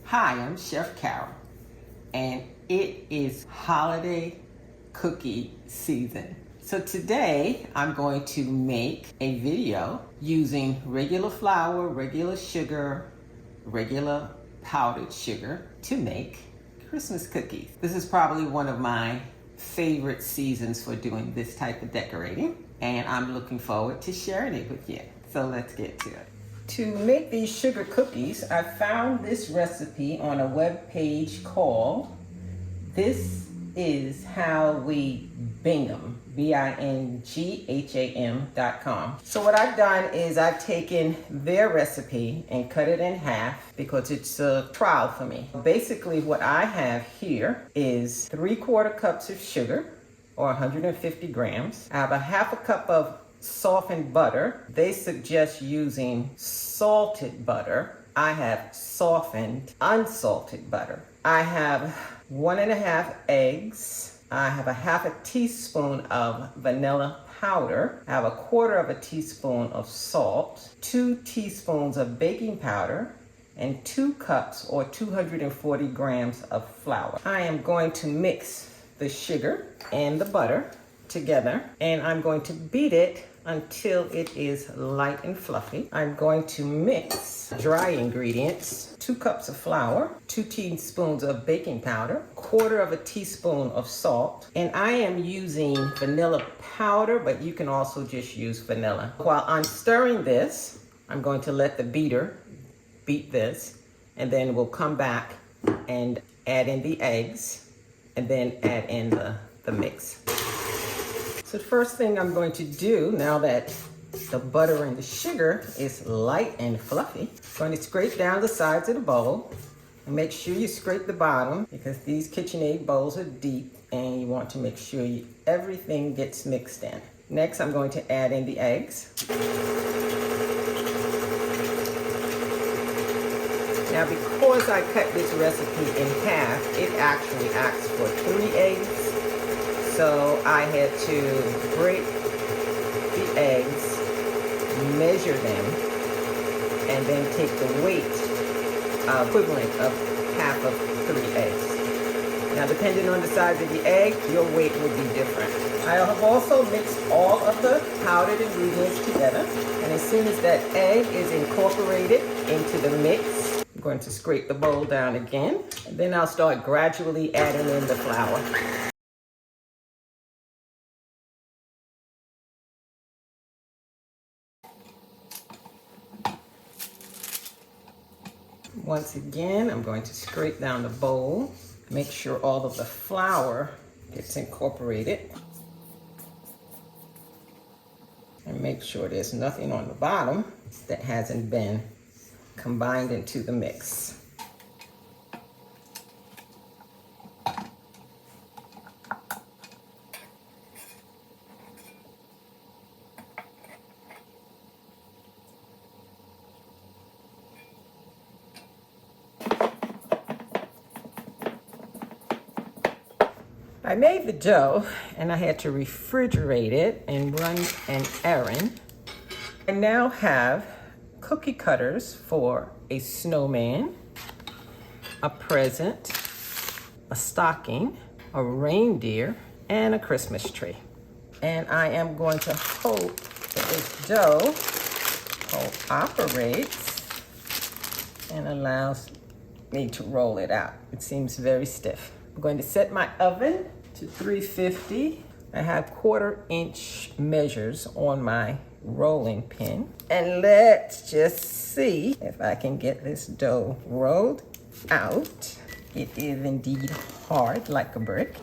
Hi, I'm Chef Carol, and it is holiday cookie season. So today I'm going to make a video using regular flour, regular sugar, regular powdered sugar to make Christmas cookies. This is probably one of my favorite seasons for doing this type of decorating, and I'm looking forward to sharing it with you. So let's get to it. To make these sugar cookies, I found this recipe on a web page called This Is How We Bingham, BINGHAM.com. So what I've done is I've taken their recipe and cut it in half because it's a trial for me. Basically what I have here is 3/4 cups of sugar, or 150 grams. I have a half a cup of softened butter. They suggest using salted butter. I have softened, unsalted butter. I have 1.5 eggs. I have a half a teaspoon of vanilla powder. I have 1/4 teaspoon of salt, 2 teaspoons of baking powder, and 2 cups or 240 grams of flour. I am going to mix the sugar and the butter together, and I'm going to beat it until it is light and fluffy. I'm going to mix dry ingredients, 2 cups of flour, 2 teaspoons of baking powder, 1/4 teaspoon of salt, and I am using vanilla powder, but you can also just use vanilla. While I'm stirring this, I'm going to let the beater beat this, and then we'll come back and add in the eggs, and then add in the mix. So the first thing I'm going to do, now that the butter and the sugar is light and fluffy, I'm going to scrape down the sides of the bowl, and make sure you scrape the bottom because these KitchenAid bowls are deep and you want to make sure everything gets mixed in. Next, I'm going to add in the eggs. Now, because I cut this recipe in half, it actually asks for 3 eggs. So I had to break the eggs, measure them, and then take the weight equivalent of half of 3 eggs. Now, depending on the size of the egg, your weight will be different. I have also mixed all of the powdered ingredients together, and as soon as that egg is incorporated into the mix, I'm going to scrape the bowl down again, and then I'll start gradually adding in the flour. Once again, I'm going to scrape down the bowl, make sure all of the flour gets incorporated, and make sure there's nothing on the bottom that hasn't been combined into the mix. I made the dough and I had to refrigerate it and run an errand. I now have cookie cutters for a snowman, a present, a stocking, a reindeer, and a Christmas tree. And I am going to hope that this dough cooperates and allows me to roll it out. It seems very stiff. I'm going to set my oven to 350. I have 1/4 inch measures on my rolling pin. And let's just see if I can get this dough rolled out. It is indeed hard like a brick.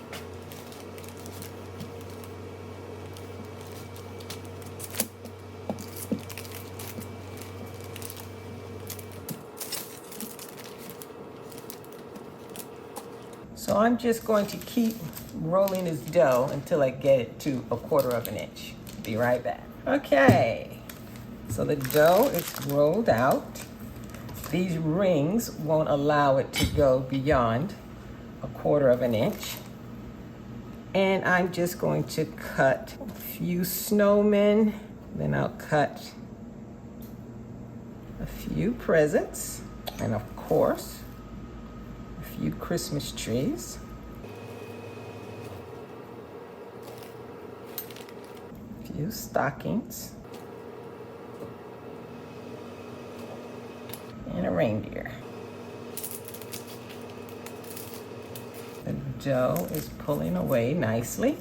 So I'm just going to keep rolling this dough until I get it to 1/4 inch. Be right back. Okay, so the dough is rolled out. These rings won't allow it to go beyond 1/4 inch. And I'm just going to cut a few snowmen, then I'll cut a few presents, and of course, few Christmas trees. A few stockings. And a reindeer. The dough is pulling away nicely.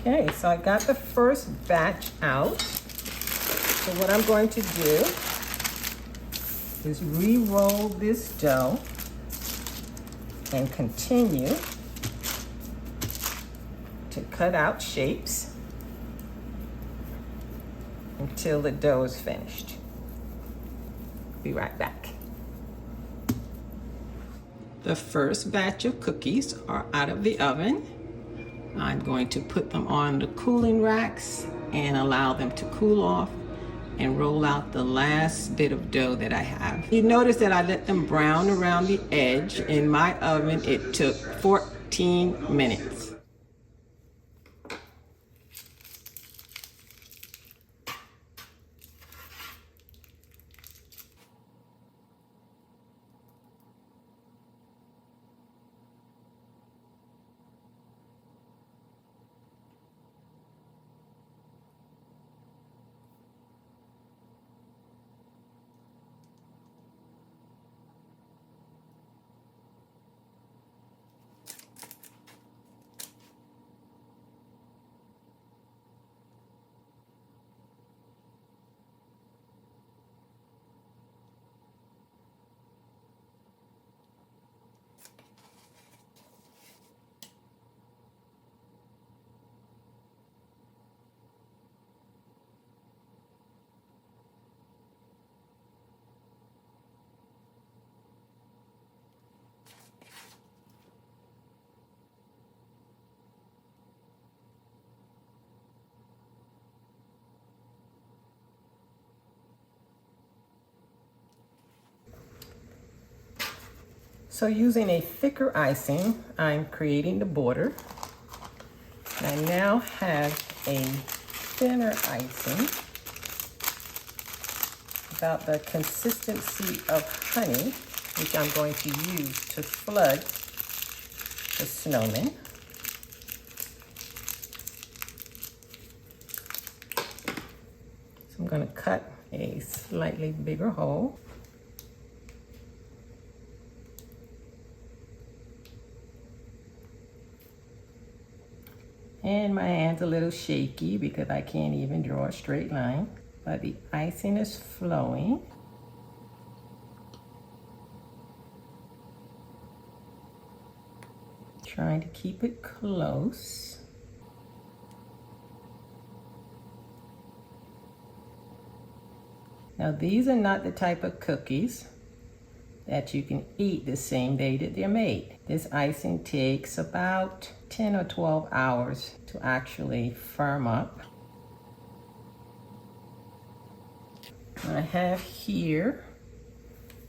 Okay, so I got the first batch out. So what I'm going to do is re-roll this dough and continue to cut out shapes until the dough is finished. Be right back. The first batch of cookies are out of the oven. I'm going to put them on the cooling racks and allow them to cool off and roll out the last bit of dough that I have. You notice that I let them brown around the edge. In my oven, it took 14 minutes. So using a thicker icing, I'm creating the border. I now have a thinner icing, about the consistency of honey, which I'm going to use to flood the snowman. So I'm going to cut a slightly bigger hole. And my hand's a little shaky because I can't even draw a straight line, but the icing is flowing. Trying to keep it close. Now these are not the type of cookies that you can eat the same day that they're made. This icing takes about 10 or 12 hours to actually firm up. I have here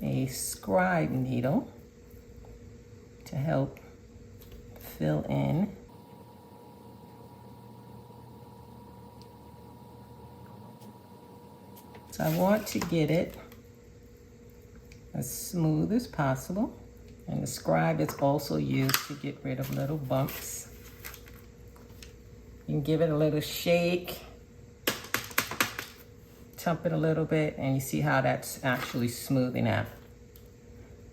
a scribe needle to help fill in. So I want to get it as smooth as possible. And the scribe is also used to get rid of little bumps. You can give it a little shake, tump it a little bit, and you see how that's actually smoothing out.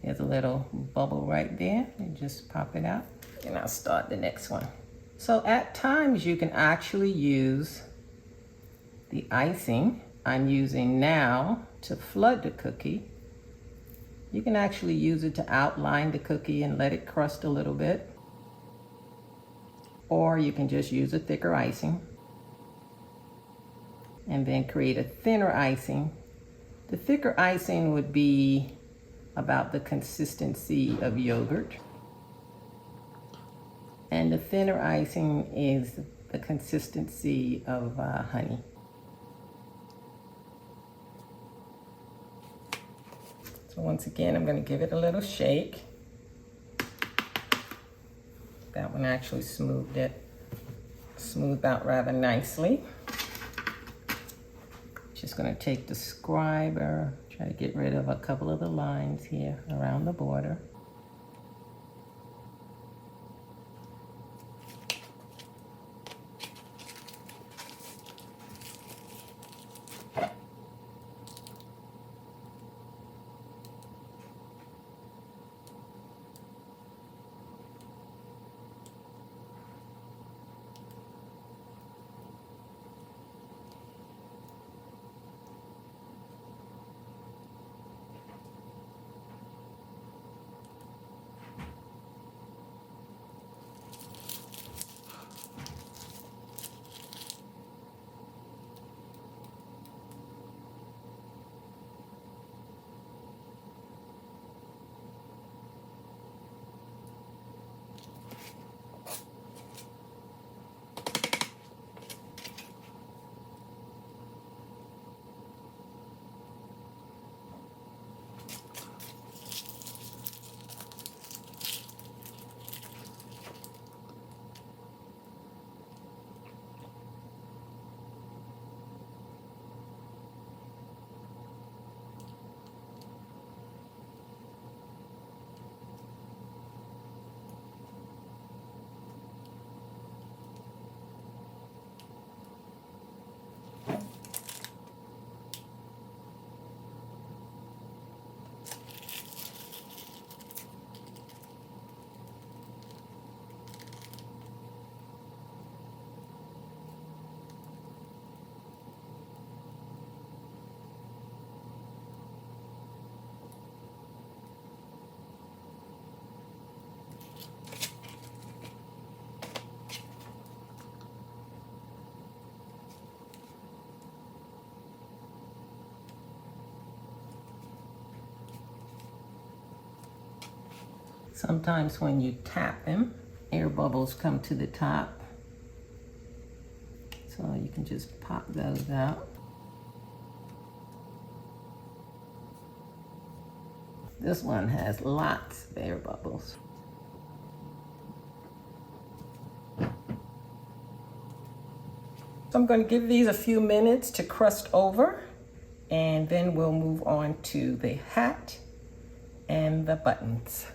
There's a little bubble right there. You just pop it out, and I'll start the next one. So at times you can actually use the icing I'm using now to flood the cookie. You can actually use it to outline the cookie and let it crust a little bit. Or you can just use a thicker icing and then create a thinner icing. The thicker icing would be about the consistency of yogurt. And the thinner icing is the consistency of honey. So once again, I'm going to give it a little shake. That one actually smoothed out rather nicely. Just going to take the scriber, try to get rid of a couple of the lines here around the border. Sometimes when you tap them, air bubbles come to the top. So you can just pop those out. This one has lots of air bubbles. So I'm going to give these a few minutes to crust over, and then we'll move on to the hat and the buttons.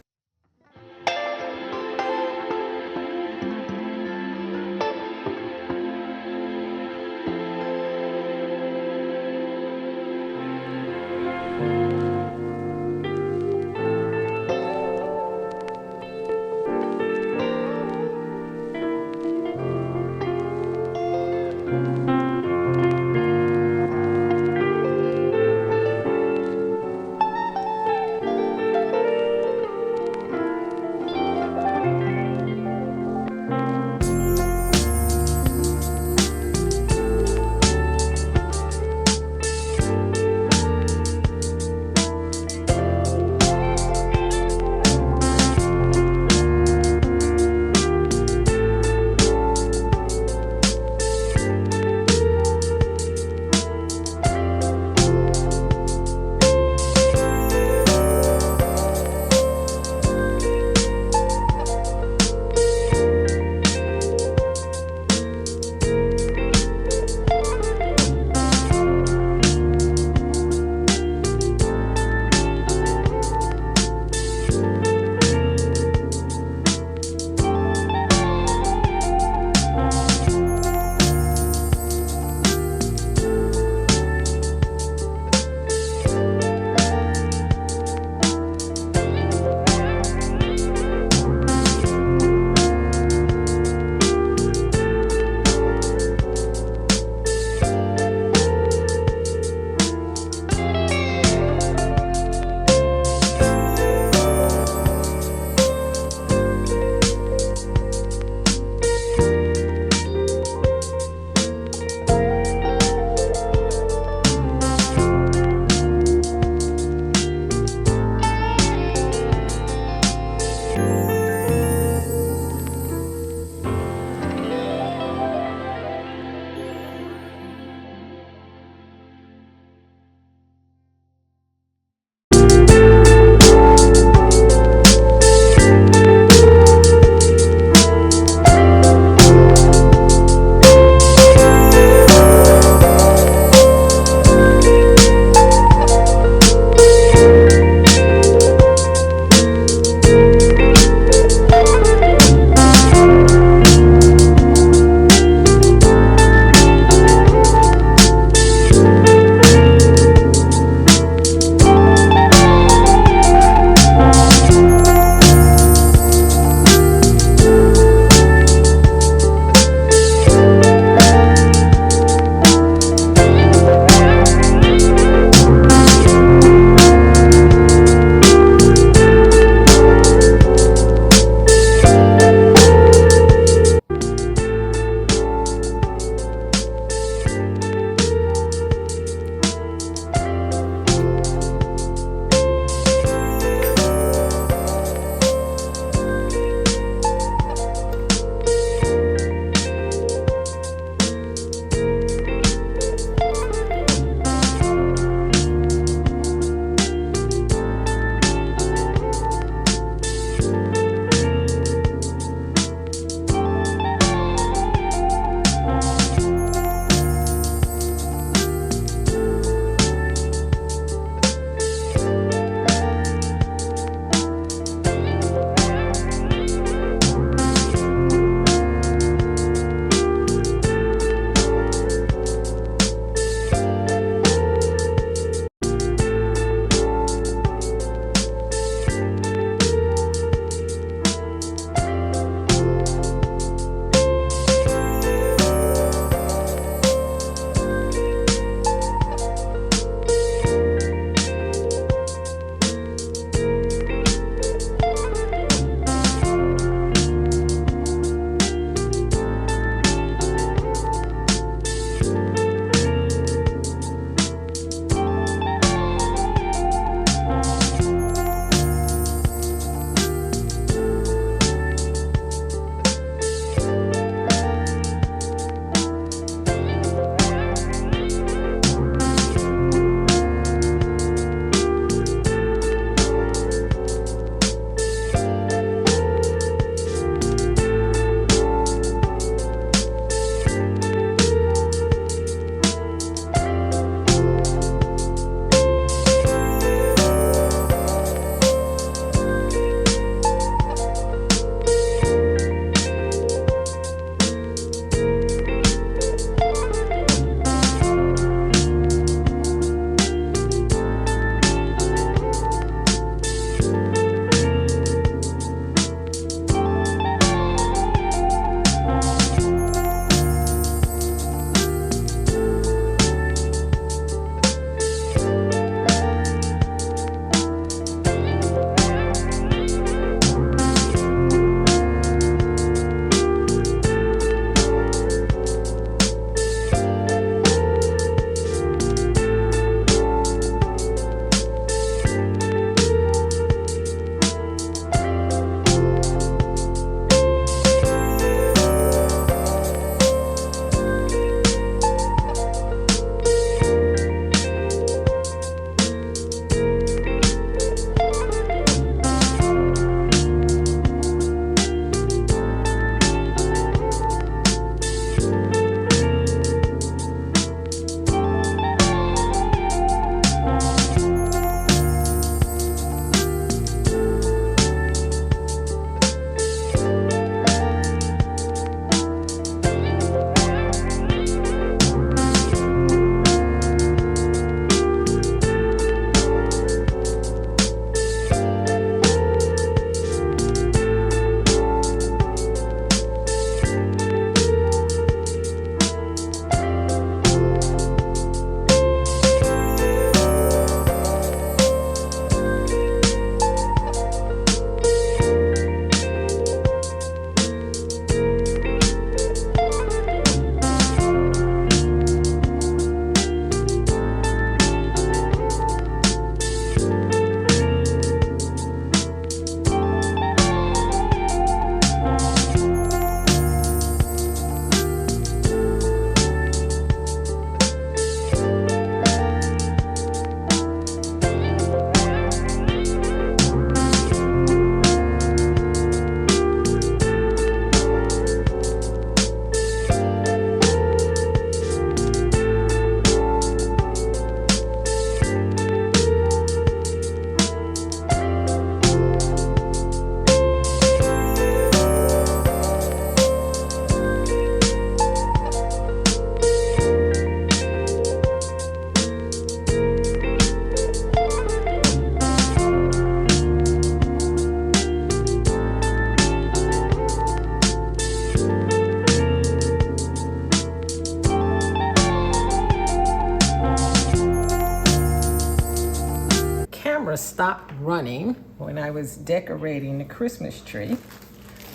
camera stopped running when I was decorating the Christmas tree.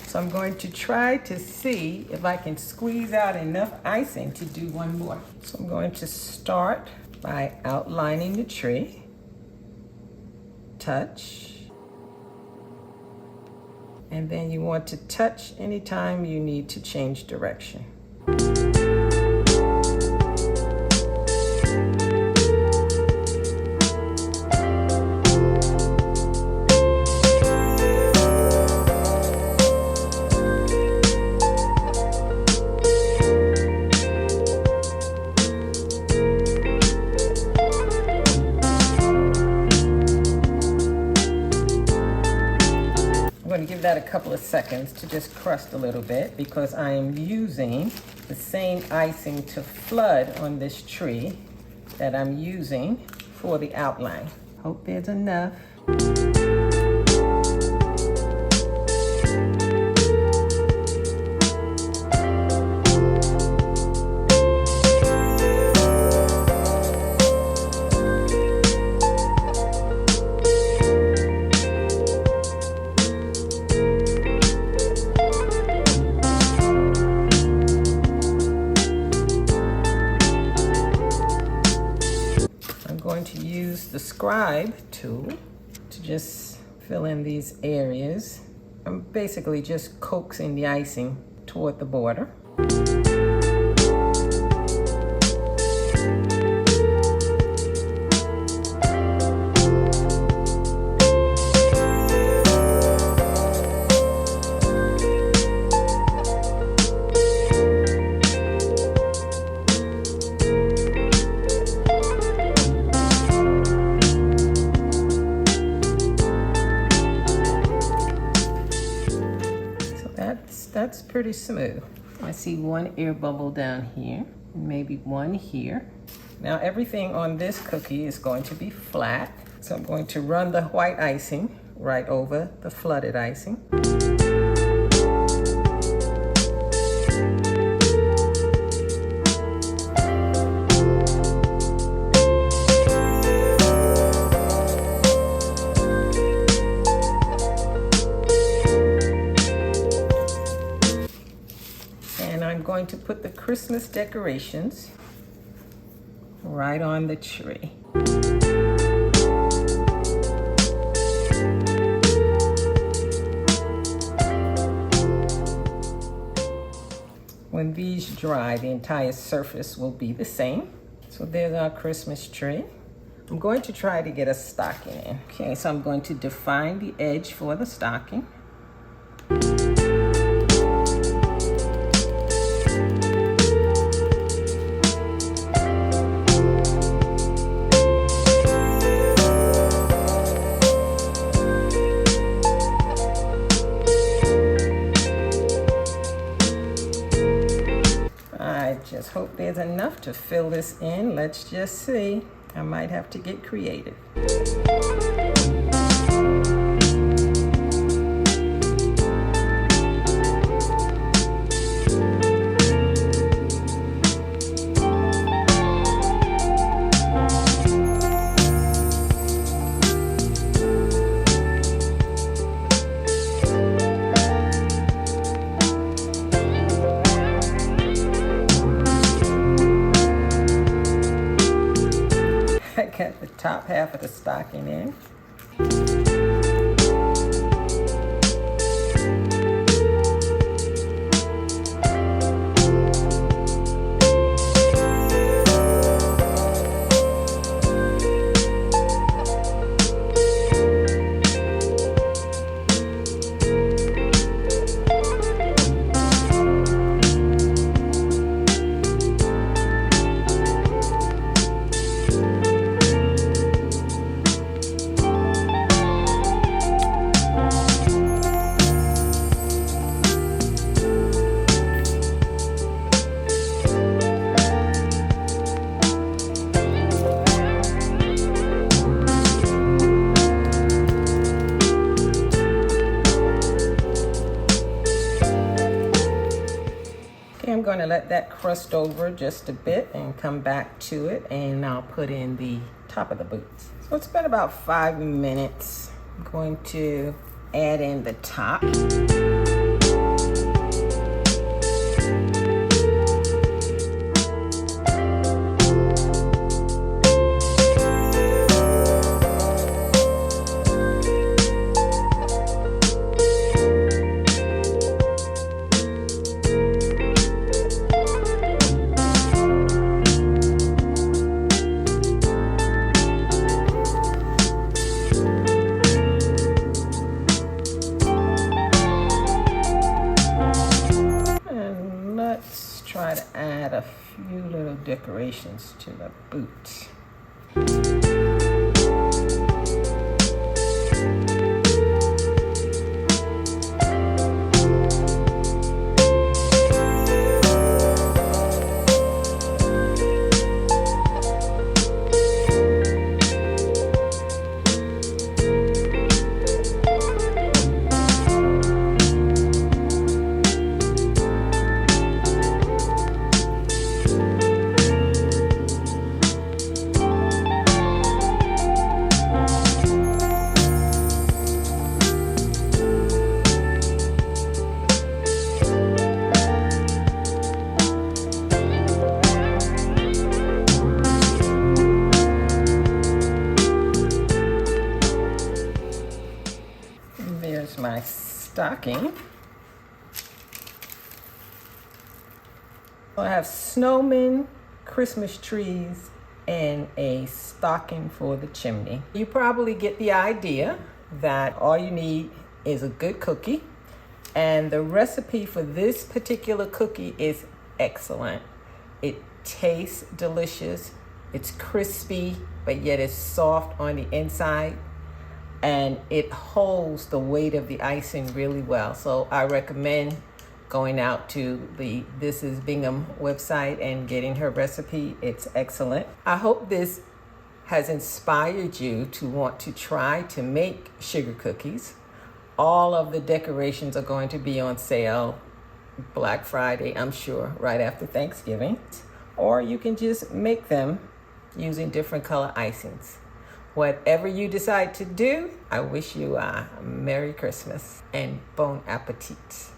So I'm going to try to see if I can squeeze out enough icing to do one more. So I'm going to start by outlining the tree. Touch. And then you want to touch anytime you need to change direction. I'm going to give that a couple of seconds to just crust a little bit because I am using the same icing to flood on this tree that I'm using for the outline. Hope there's enough. The scribe tool to just fill in these areas. I'm basically just coaxing the icing toward the border. That's pretty smooth. I see one air bubble down here, maybe one here. Now everything on this cookie is going to be flat, so I'm going to run the white icing right over the flooded icing. I'm going to put the Christmas decorations right on the tree. When these dry, the entire surface will be the same. So there's our Christmas tree. I'm going to try to get a stocking in. Okay, so I'm going to define the edge for the stocking. Just hope there's enough to fill this in. Let's just see. I might have to get creative. Cut the top half of the stocking in. I'm going to let that crust over just a bit and come back to it, and I'll put in the top of the boot. So it's been about 5 minutes. I'm going to add in the top. Try to add a few little decorations to the boot. There's my stocking. I have snowmen, Christmas trees, and a stocking for the chimney. You probably get the idea that all you need is a good cookie, and the recipe for this particular cookie is excellent. It tastes delicious. It's crispy, but yet it's soft on the inside, and it holds the weight of the icing really well. So I recommend going out to the This Is Bingham website and getting her recipe. It's excellent. I hope this has inspired you to want to try to make sugar cookies. All of the decorations are going to be on sale Black Friday, I'm sure, right after Thanksgiving. Or you can just make them using different color icings. Whatever you decide to do, I wish you a Merry Christmas and Bon Appetit.